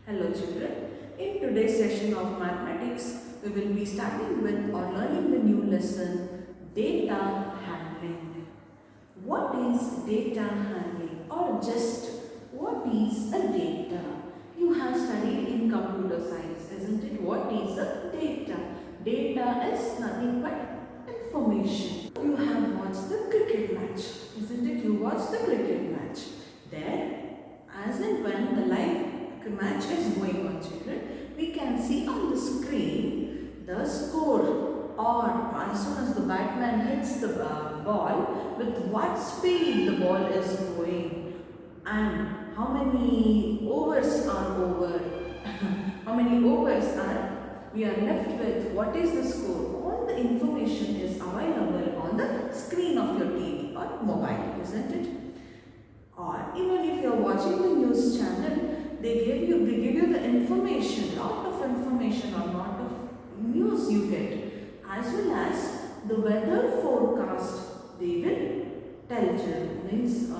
Hello children, in today's session of mathematics, we will be starting with or learning the new lesson data handling. What is data handling or just what is a data? You have studied in computer science, isn't it? What is a data? Data is nothing but information. You have watched the cricket match, isn't it? You watched the cricket match. There, as and when the live match is going on, children, we can see on the screen the score, or as soon as the batsman hits the ball, with what speed the ball is going and how many overs are over, how many overs are we are left with, what is the score. All the information is available on the screen of your TV or mobile, isn't it? Or even if you are watching the news channel, they give you the information, lot of information or lot of news you get, as well as the weather forecast. They will tell you, means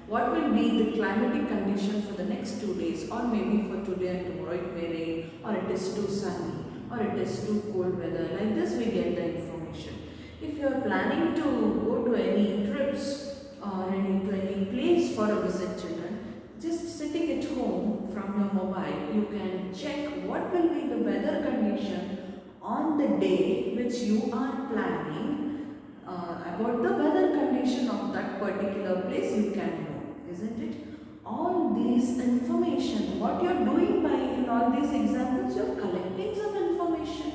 what will be the climatic condition for the next 2 days, or maybe for today and tomorrow it may rain, or it is too sunny, or it is too cold weather. Like this we get the information. If you are planning to go to any trips or to any place for a visit, children, just sitting at home from your mobile, you can check what will be the weather condition on the day which you are planning. About the weather condition of that particular place you can know, isn't it? All these information, what you are doing by in all these examples, you are collecting some information,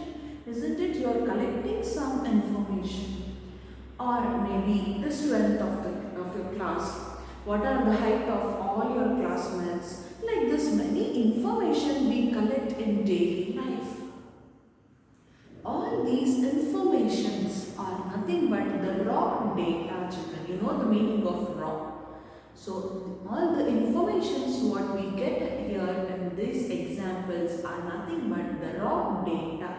isn't it? You are collecting some information. Or maybe the strength of your class. What are the height of all your classmates? Like this, many information we collect in daily life. All these informations are nothing but the raw data, children. You know the meaning of raw. So all the informations what we get here in these examples are nothing but the raw data.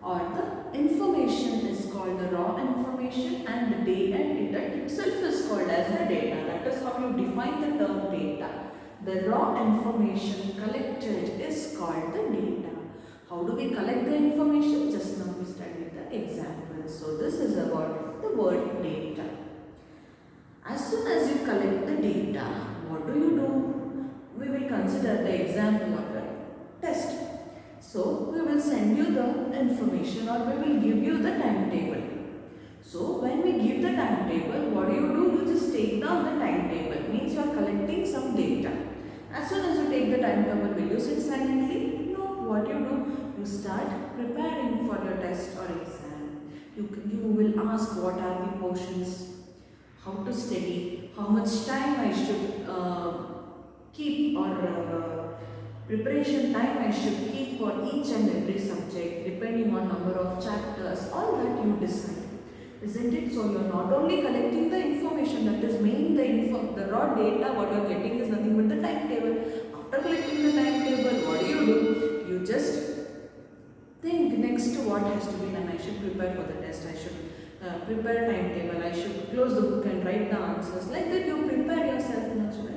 Or the information is called the raw information, and the data itself is called as the data. That is how you define the term data. The raw information collected is called the data. How do we collect the information? Just now we studied the example. So this is about the word data. As soon as you collect the data, what do? We will consider the example of a test. So we will send you the information, or we will give you the timetable. So when we give the timetable, what do? You just take down the timetable. Means you are collecting some data. As soon as you take the timetable, will you sit silently? No. What do? You start preparing for your test or exam. You will ask what are the portions, how to study, how much time I should keep, or preparation time I should keep for each and every subject, depending on number of chapters. All that you decide, isn't it? So you are not only collecting the information, that is main the raw data. What you are getting is nothing but the timetable. After collecting the timetable, what do? You just think next to what has to be done. I should prepare for the test. I should prepare timetable. I should close the book and write the answers. Like that, you prepare yourself.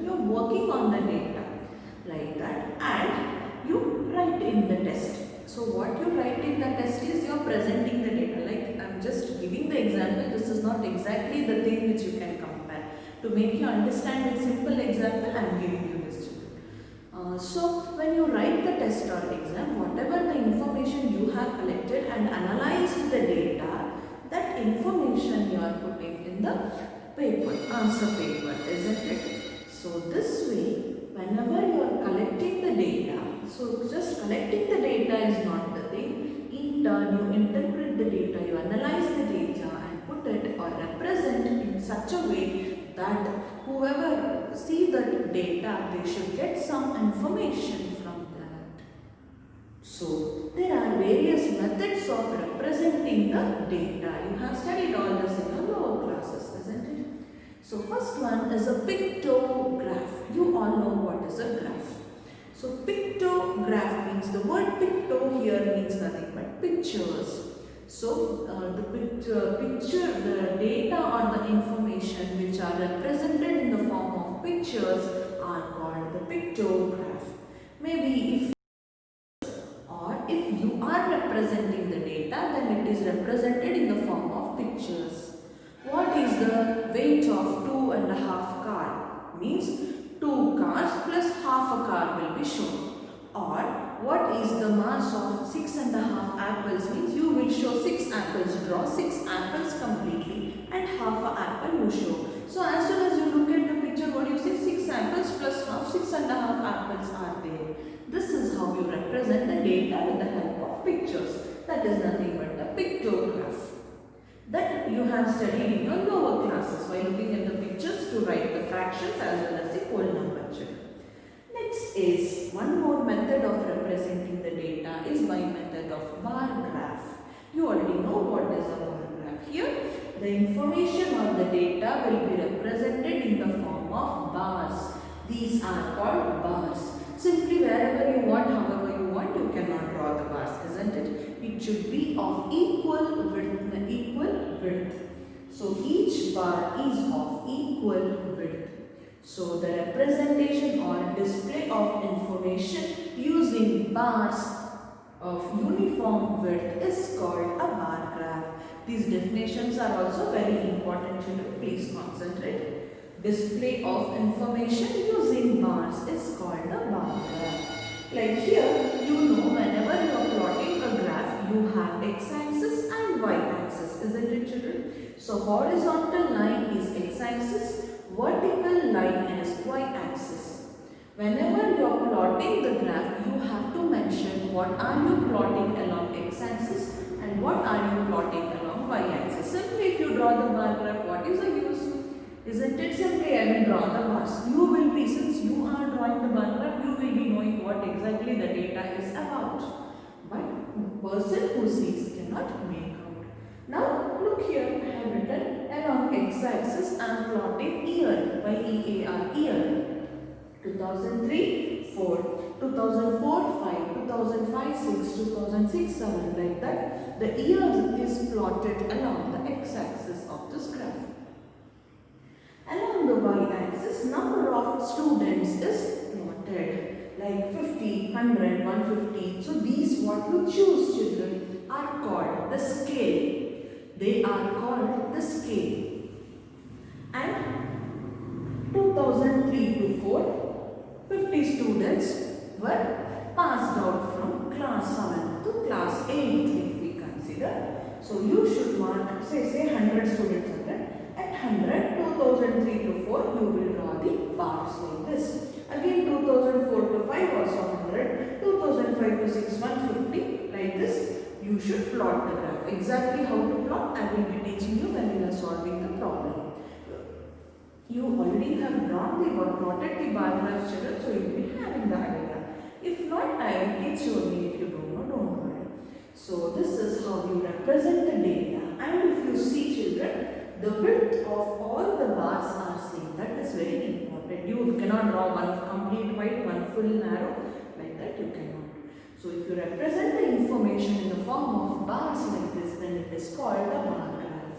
You are working on the data. Like that, and you write in the test. So what you write in the test is you are presenting the data. Like I am just giving the example. This is not exactly the thing which you can compare. To make you understand with simple example, I am giving you this. So when you write the test or exam, whatever the information you have collected and analyzed the data, that information you are putting in the paper, answer paper, isn't it? So this way, whenever you are collecting the data, so just collecting the data is not the thing. In turn, you interpret the data, you analyze the data and put it or represent it in such a way that whoever see the data, they should get some information from that. So there are various methods of representing the data. You have studied all this in your lower classes, isn't it? So first one is a pictograph. You all know what is a graph. So pictograph means, the word picto here means nothing but pictures. So the data or the information which are represented in the form of pictures are called the pictograph. Maybe is represented in the form of pictures. What is the weight of 2.5 car? Means 2 cars plus half a car will be shown. Or what is the mass of 6.5 apples? Means you will show 6 apples, draw 6 apples completely and half a apple you show. So as soon as you look at the picture, what you say? 6 apples plus half, 6.5 apples are there. This is how you represent the data with the help of pictures. That is nothing but the pictograph that you have studied in your lower classes by looking at the pictures to write the fractions as well as the whole number children. Next is one more method of representing the data is by method of bar graph. You already know what is a bar graph. Here the information or the data will be represented in the form of bars. These are called bars. Simply wherever you want, however you want, you cannot draw the bars, isn't it? It should be of equal width. So each bar is of equal width. So the representation or display of information using bars of uniform width is called a bar graph. These definitions are also very important, children. Please concentrate. Display of information using bars is called a bar graph. Like here, you know whenever you are plotting a graph, you have x-axis and y-axis, isn't it, children? So horizontal line is x-axis, vertical line is y-axis. Whenever you are plotting the graph, you have to mention what are you plotting along x-axis and what are you plotting along y-axis. Simply if you draw the bar graph, what is the use? Isn't it? Simply I will draw the bars. You will be, since you are drawing the bar graph, you will be knowing what exactly the data is about. But person who sees cannot make out. Now look here, I have written along x-axis I am plotting year by EAR, year. 2003, 4, 2004, 5, 2005, 6, 2006, 7, like that. The year is plotted along the x-axis of this graph. Along the y-axis, number of students is plotted like 50, 100, 150. So these what you choose, children, are called the scale. They are called the scale. And 2003 to 4, 50 students were passed out from class 7 to class 8 if we consider. So you should mark, say 100 students are there. At 100, 2003 to 4, you will draw the bars like this. Again 2004 to 5 also 100, 2005 to 6, 150, like this. You should plot the graph. Exactly how to plot, I will be teaching you when you are solving the problem. You already have drawn the or plotted the bar graph, children, so you will be having the idea. If not, I will teach you only. If you don't know, don't worry. So this is how you represent the data. And if you see, children, the width of all the bars are same. That is very important. You cannot draw one complete white, one full narrow. Like that you cannot. So if you represent the information in the form of bars like this, then it is called a bar graph.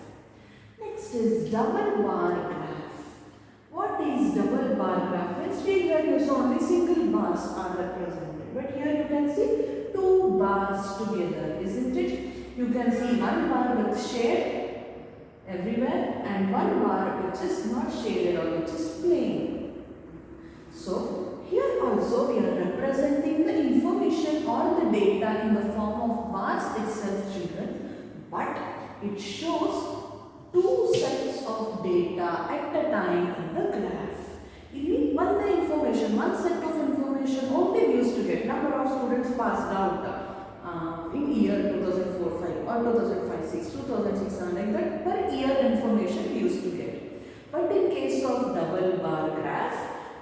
Next is double bar graph. What is double bar graph? Means here you saw only single bars are represented. But here you can see two bars together, isn't it? You can see one bar with shade everywhere and one bar which is not shaded or which is plain. So here also we are representing the information or the data in the form of bars itself, children, but it shows two sets of data at a time in the graph. One set of information only we used to get number of students passed out in year 2004-5 or 2005-6, 2006, like that per year information we used to get. But in case of double bar graph,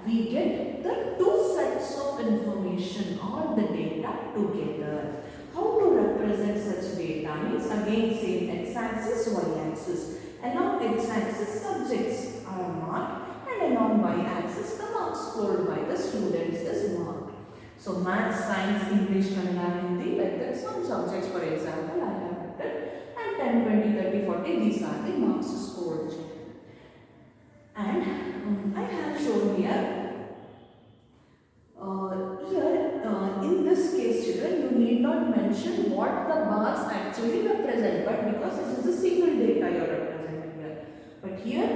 we get the two sets of information or the data together. How to represent such data means again same x-axis, y-axis. Along x-axis subjects are marked and along y-axis the marks scored by the students is marked. So maths, science, English, Kannada, Hindi, like that some subjects for example I have written, and 10, 20, 30, 40 these are the marks scored. And I have shown here, in this case children you need not mention what the bars actually represent, but because it is a single data you are representing here. But here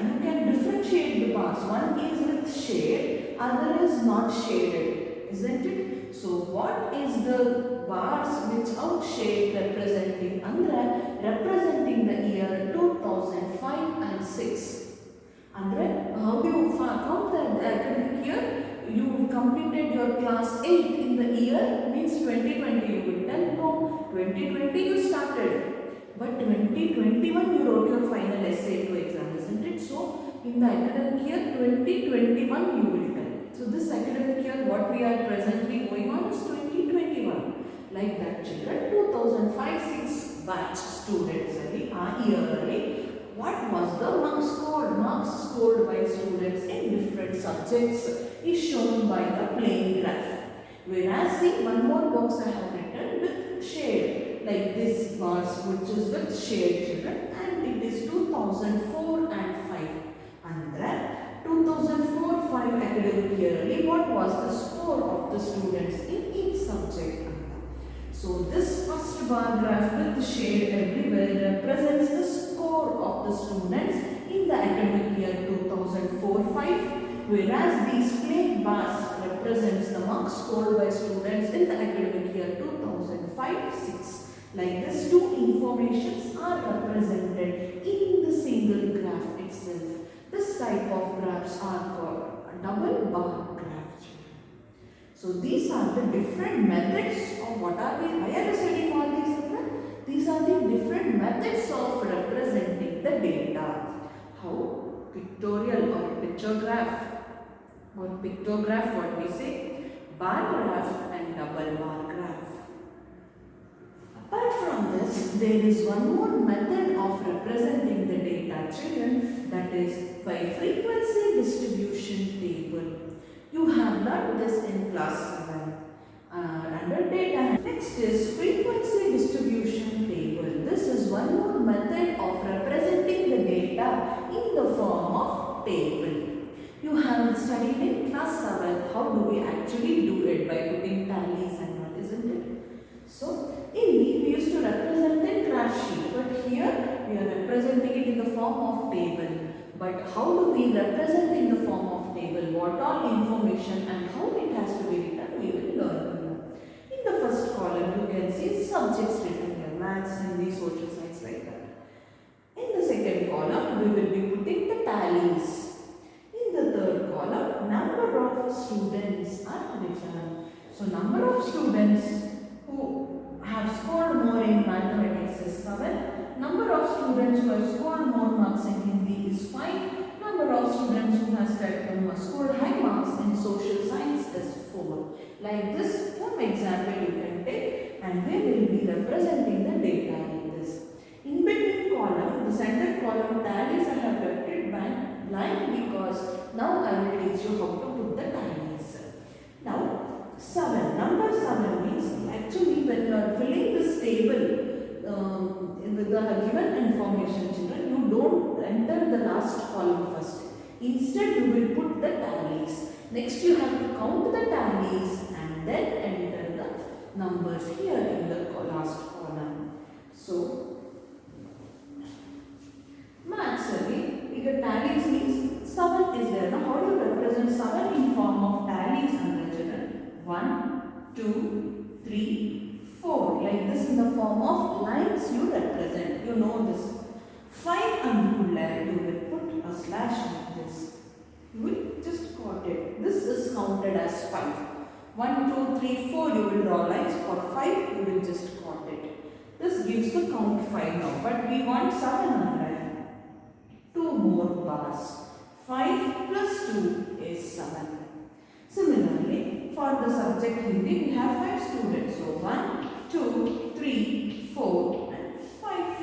you can differentiate the bars. One is with shade, other is not shaded, isn't it? So what is the bars without shade representing? Andre representing the year 2005 and 6. Andre, how do you count the academic year? You completed your class 8 in the year, means 2020 you will tell. No, 2020 you started, but 2021 you wrote your final essay to exam, isn't it? So in the academic year 2021 you will tell. So this academic year what we are presently going on is 2021. Like that children, 2005-6 batch students yearly. What was the marks scored? Marks scored by students in different subjects is shown by the plain graph. Whereas see, one more box I have written with shade, like this bars which is with shade children, and it is 2004 and 5. Andre 2004-5 academic yearly, what was the score of the students in each subject? So this first bar graph with the shade everywhere represents the score of the students in the academic year 2004-5, whereas these plain bars represents the marks scored by students in the academic year 2005-6. Like this, two informations are represented in the single graph itself. This type of graphs are called double bar graph. So these are the different methods of why are we studying all these? These are the different methods of representing the data. How? Pictorial or pictograph. Or pictograph, what we say? Bar graph and double bar graph. Apart from this, there is one more method of representing the data, children, that is by frequency distribution table. You have learned this in class 7 under data. Next is frequency distribution table. This is one more method of representing the data in the form of table. You have studied in class 7 how do we actually do it by putting tallies and all, isn't it? So we used to represent in graph sheet, but here we are representing it in the form of table. But how do we represent in the form of table? What all information and how it has to be written, we will learn. In the first column, you can see subjects written here, maths, Hindi, social science, like that. In the second column, we will be putting the tallies. In the third column, number of students are written. So number of students who have scored more in mathematics is 7. Number of students who have scored more marks in Hindi is 5. Number of students who have scored high marks in social science is 4. Like this, one example you can take, and we will be representing the data in this. In between column, the center column tallies I have left it blank because now I will teach you how to put the tallies. Now, 7. Number 7 means actually when you are filling this table with the given information, children, you don't enter the last column first. Instead, you will put the tallies. Next, you have to count the tallies and then enter the numbers here in the last column. So, maths, because tallies means 7 is there. Now, how do you represent 7 in form of tallies under children? 1, 2, 3, 4. Like this in the form of lines you represent. You know this. 5 and 2 you will put a slash like this. You will just quote it. This is counted as 5. 1, 2, 3, 4 you will draw lines. For 5 you will just quote it. This gives the count 5 now. But we want 700. 2 more bars. 5 plus 2 is 7. Similarly, for the subject Hindi, we have 5 students. So 1, 2, 3, 4 and 5.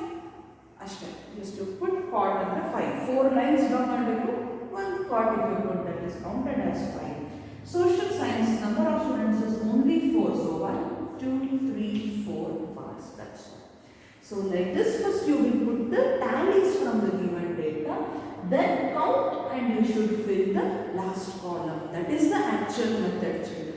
Ashta. Just to put chord under 5. 4 lines down under you. 1 chord if you put, that is counted as 5. Social science number of students is only 4. So 1, 2, 3, 4 bars. That's all. So like this, first you will put the tallies from the given data, then count and you should fill the last column. That is the actual method, children.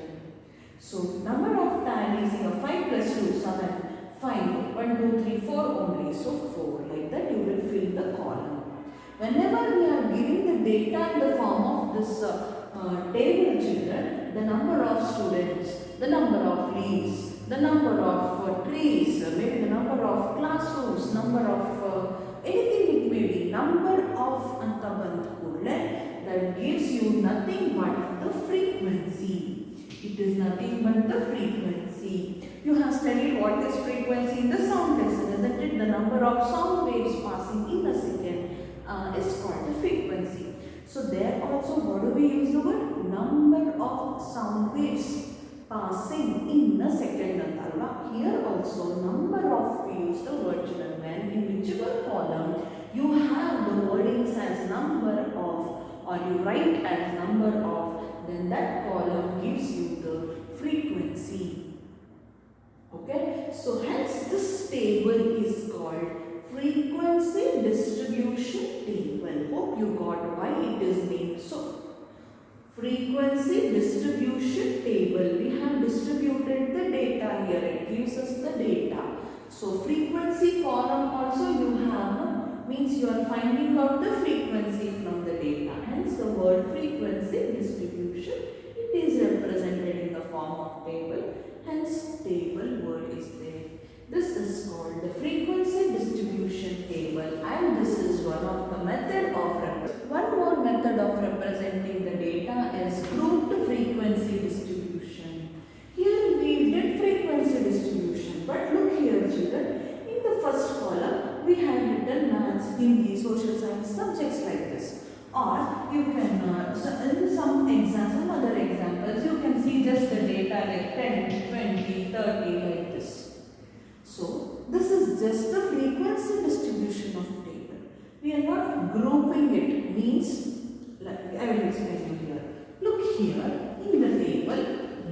So number of tallies here, 5 plus 2, 7. 5, 1, 2, 3, 4 only. So 4. Like that you will fill the column. Whenever we are giving the data in the form of this table, children, the number of students, the number of leaves, the number of trees, maybe the number of classrooms, number of anything it may be, number of anta banth kudle, that gives you nothing but the frequency. It is nothing but the frequency. You have studied what is frequency in the sound lesson, isn't it? The number of sound waves passing in a second is called the frequency. So there also, what do we use the word? Number of sound waves passing in a second. Here also, number of, we use the word children when in whichever column you have the wordings as number of, or you write as number of, then that column gives you the frequency. Okay, so hence this table is called frequency distribution table. Hope you got why it is named so. Frequency distribution table. We have distributed the data here. It gives us the data. So frequency column also you have, means you are finding out the frequency from the data. Hence the word frequency distribution. It is represented in the form of table. Hence table word is there. This is called the frequency distribution table, and this is one of the method of representation. One more method of representing the data is grouped frequency distribution. Here we did frequency distribution, but look here children, in the first column we have written maths, Hindi, social science subjects like this. Or you can, in some examples, some other examples, you can see just the data like 10, 20, 30 like this. So, this is just the frequency distribution of table. We are not grouping it, means, like I will explain you here. Look here, in the table,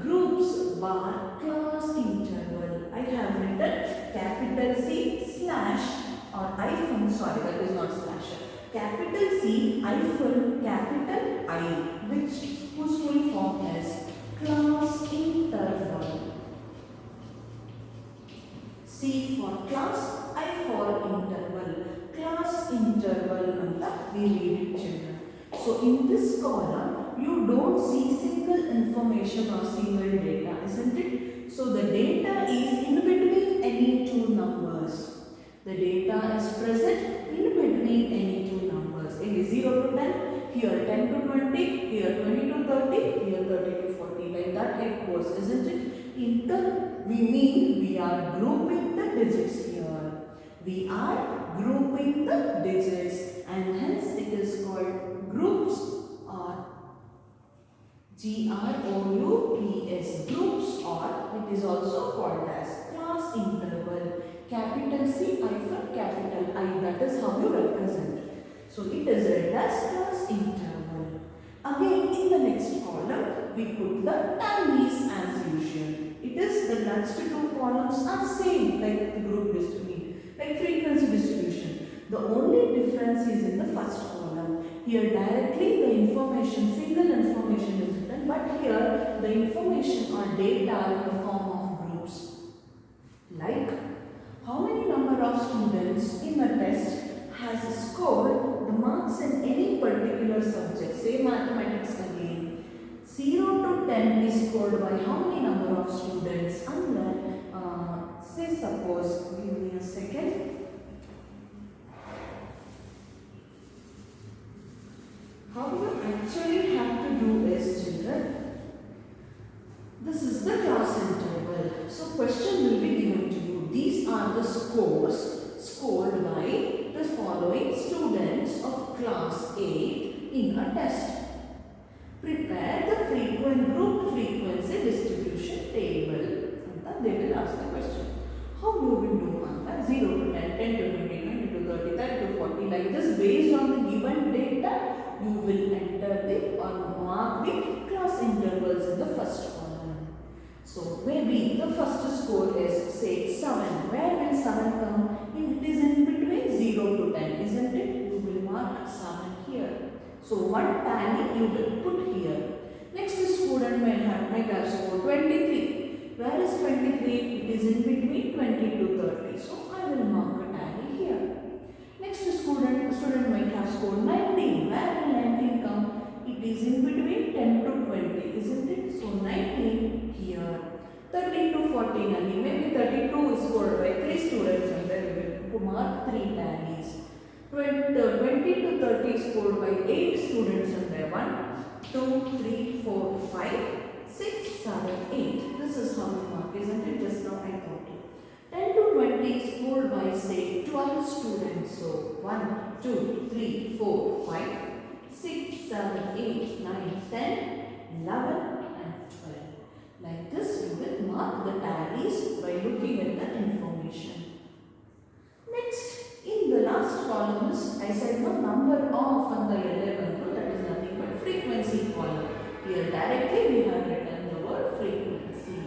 groups bar class interval. I have written capital C slash or hyphen, sorry that is not slash. Capital C hyphen capital I, whose full form is class interval. C for class, I for interval. Class interval anta we read it children. So in this column, you don't see single information or single data, isn't it? So the data is in between any two numbers. The data is present in between any two numbers. It is 0 to 10, here 10 to 20, here 20 to 30, here 30 to 40. Like that it goes, isn't it? We mean we are grouping the digits here. We are grouping the digits, and hence it is called groups or GROUPS, groups, or it is also called as class interval. Capital C hyphen capital I, that is how you represent. So it is read as class interval. Again in the next column we put the times as usual. It is the next two columns are same like the group distribution, like frequency distribution. The only difference is in the first column. Here directly the information, single information is written, but here the information or data in the form of groups. Like how many number of students in a test has scored the marks in any particular subject, say mathematics again. 0 to 10 is scored by how many number of students? And then, say suppose, give me a second. How you actually have to do is, children, this is the class interval. So question will be given to you. These are the scores scored by the following students of class 8 in a test. Prepare the group frequency distribution table. They will ask the question. How you will do Anta? 0 to 10, 10 to 20, 20 to 30, 30 to 40. Like this, based on the given data, you will enter the or mark the class intervals in the first column. So maybe the first score is say 7. Where will 7 come? It is in between 0 to 10, isn't it? You will mark 7 here. So one tally you will put here. Next student may have scored 23. Where is 23 it is in between 20 to 30. So I will mark a tally here. Next student might have scored 19. Where will 19 come? It is in between 10 to 20, isn't it? So 19 here. 13 to 14, and maybe 32 is scored by 3 students, and then we will mark 3 tallies. 20 to 30 is scored by 8 students, and there 1, 2, 3, 4, 5, 6, 7, 8. This is how we mark, isn't it? Just now I thought it. 10 to 20 is scored by say 12 students. So 1, 2, 3, 4, 5, 6, 7, 8, 9, 10, 11 and 12. Like this we will mark the tallies by looking at the information. Next, in the last column is, I said no number of and the control, that is nothing but frequency column. Here directly we have written the word frequency.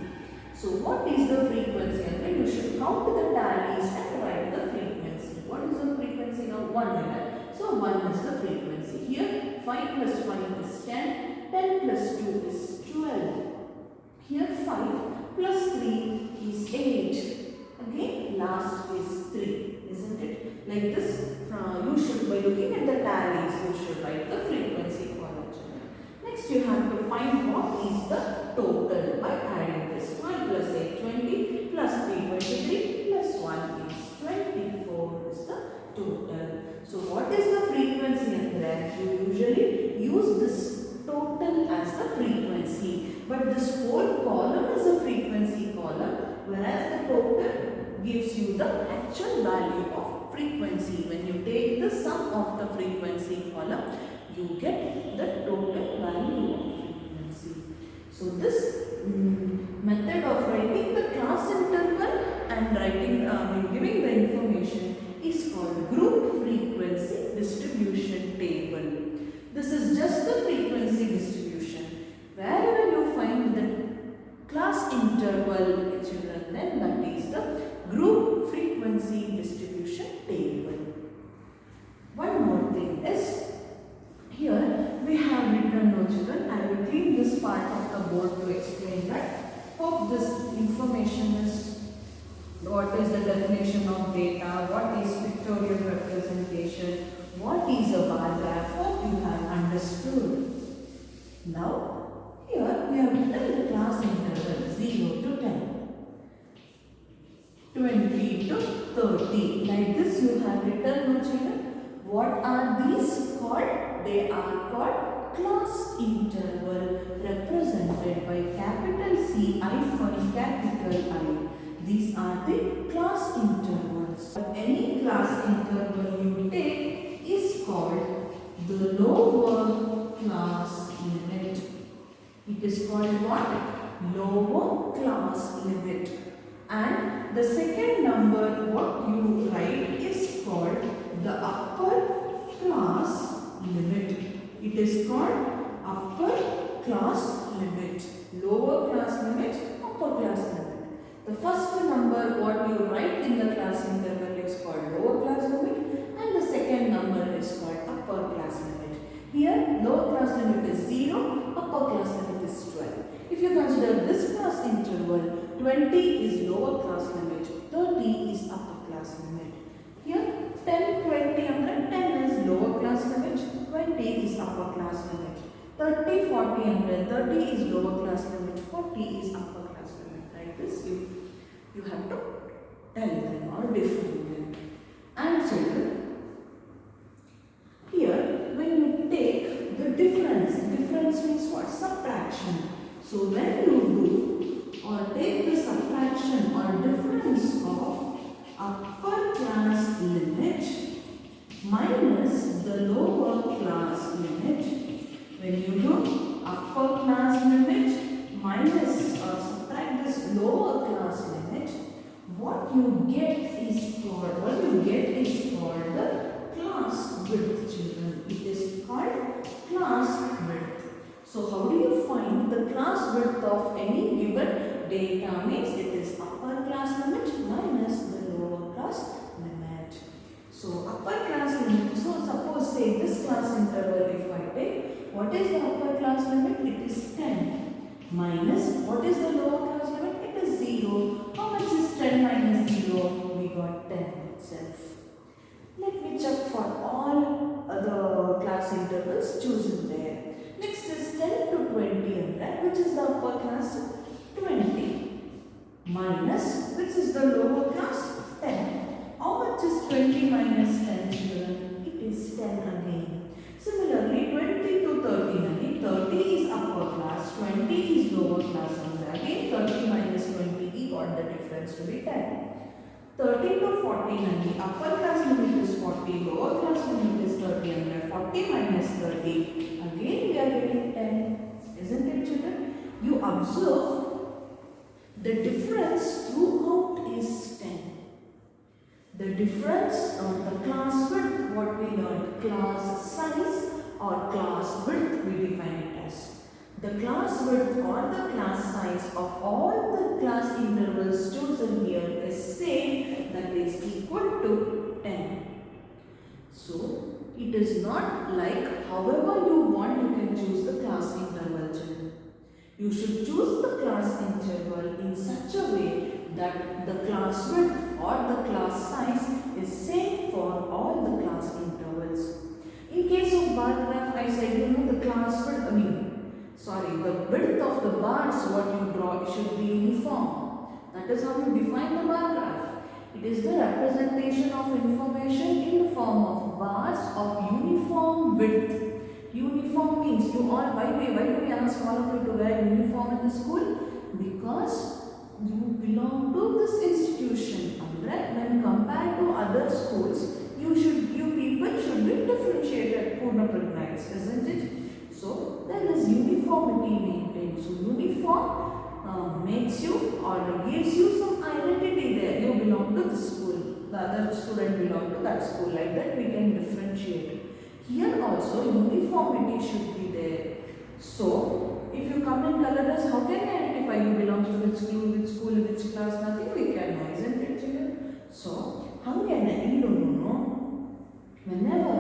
So what is the frequency? And then you should count the tallies and write the frequency. What is the frequency now? 1 minute. So 1 is the frequency. Here 5 plus 5 is 10. 10 plus 2 is 12. Here 5 plus 3 is 8. Again last is 3. Isn't it? Like this, you should, by looking at the tallies, you should write the frequency column. Next you have to find what is the total by adding this. 12 plus 8, 20, plus 3, 23, plus 1 is 24 is the total. So what is the frequency in there? You usually use this total as the frequency. But this whole column is a frequency column, whereas the total gives you the actual value of frequency. When you take the sum of the frequency column, you get the total value of frequency. So this method of writing the class interval and giving the information is called group frequency distribution table. This is just the frequency distribution. Wherever you find the class interval, children, then that is the group frequency distribution table. One more thing is, here we have written, no children, I will clean this part of the board to explain that. Hope this information is, what is the definition of data, what is pictorial representation, what is a bar graph, hope you have understood. Now, here we have written the class interval 0 to 10. 20 to 30. Like this you have written, no children. What are these called? They are called class interval, represented by capital C hyphen capital I. These are the class intervals. Any class interval you take is called the lower class limit. It is called what? Lower class limit. And the second number what you write is called the upper class limit. It is called upper class limit. Lower class limit, upper class limit. The first number what you write in the class interval is called lower class limit, and the second number is called upper class limit. Here lower class limit is 0, upper class limit is 12. If you consider this class interval, 20 is lower class limit, 30 is upper class limit. Here 10, 20 and then 10 is lower class limit, 20 is upper class limit. 30, 40 and then 30 is lower class limit, 40 is upper class limit. Like this you have to tell them or define them. And children, here when you take the difference means what? Subtraction. So when you do or take the subtraction or difference of upper class limit minus the lower class limit, when you do upper class limit minus or subtract this lower class limit, what you get is called the class width, children. It is called class width. So how do you find the class width of any given data? Means it is upper class limit minus the lower class limit. So upper class limit, so suppose say this class interval if I take, what is the upper class limit? It is 10 minus what is the lower class limit? It is 0. check for all the class intervals chosen there. Next is 10 to 20 and which is the upper class 20 minus which is the lower class 10. How much is 20 minus 10 children? It is 10 again. Similarly 20 to 30 again 30 is upper class, 20 is lower class and again 30 minus 20 he got the difference to be 10. 30 to 40 and the upper class limit is 40, lower class limit is 30 and 40 minus 30 again we are getting 10. Isn't it children? You observe the difference throughout is 10. The difference on the class width, what we learned, class size or class width we define it as. The class width or the class size of all the class intervals chosen here is same, that is equal to 10. So, it is not like however you want you can choose the class interval children. You should choose the class interval in such a way that the class width or the class size is same for all the class intervals. In case of bar graph, I said the class width, the width of the bars what you draw should be uniform. That is how you define the bar graph. It is the representation of information in the form of bars of uniform width. Uniform means you all, why do we ask all of you to wear uniform in the school? Because you belong to this institution. And when compared to other schools, you people should be differentiated, Purna Pragnites, isn't it? So there is uniformity maintained. So uniform makes you or gives you some identity there. You belong to this school. The other student belong to that school. Like that we can differentiate. Here also uniformity should be there. So if you come in colorless, how can you identify you belong to which school, which class? Nothing we can know, isn't it children? So whenever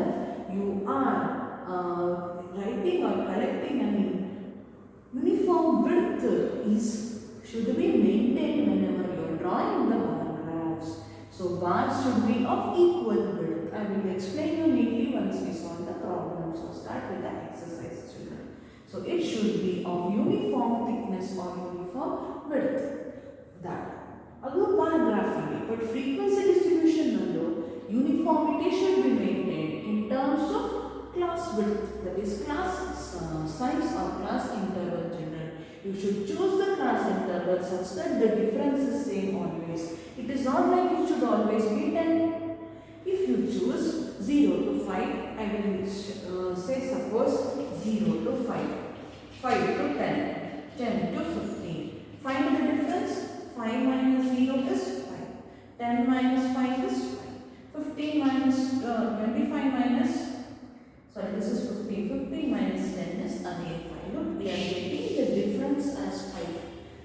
you are writing or collecting uniform width should be maintained whenever you are drawing the bar graphs. So bars should be of equal width. I will explain you neatly once we solve the problem. So start with the exercise children. So it should be of uniform thickness or uniform width. That. Although bar graph but frequency distribution uniformity should be maintained in terms of class width, that is class size or class interval children. You should choose the class interval such that the difference is same always. It is not like it should always be 10. If you choose 0 to 5, I will say suppose 0 to 5, 5 to 10, 10 to 15. Find the difference. 5 minus 0 is 5. 10 minus 5 is 5. 15 minus 25 minus, sorry, this is 15. 15 minus 10 is again 5. Look, we are getting the difference as 5.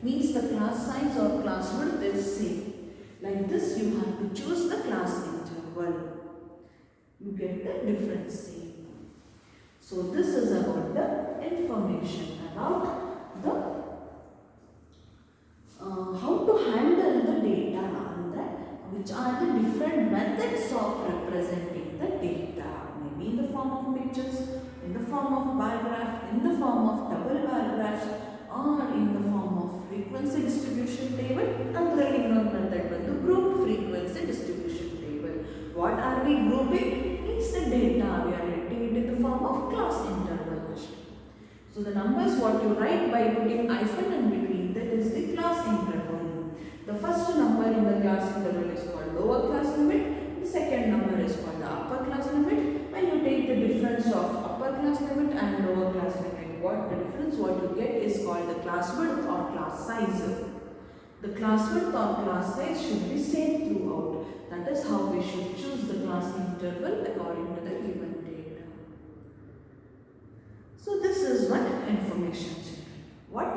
Means the class size or class width is same. Like this, you have to choose the class interval. You get the difference same. So this is about the information about the how to handle the data and which are the different methods of representing the data. Maybe in the form of pictures, in the form of bar graph, in the form of double bar graphs, or in the form of frequency distribution table. And the method with the group frequency distribution table. What are we grouping? It's the data. We are writing it in the form of class interval. So the numbers what you write by putting hyphen in between, that is the class interval. The first number in the class interval is called lower class limit. The second number is called the upper class limit. When you take the difference of upper class limit and lower class limit, what the difference what you get is called the class width or class size. The class width or class size should be same throughout. That is how we should choose the class interval according to the given data. So this is one information.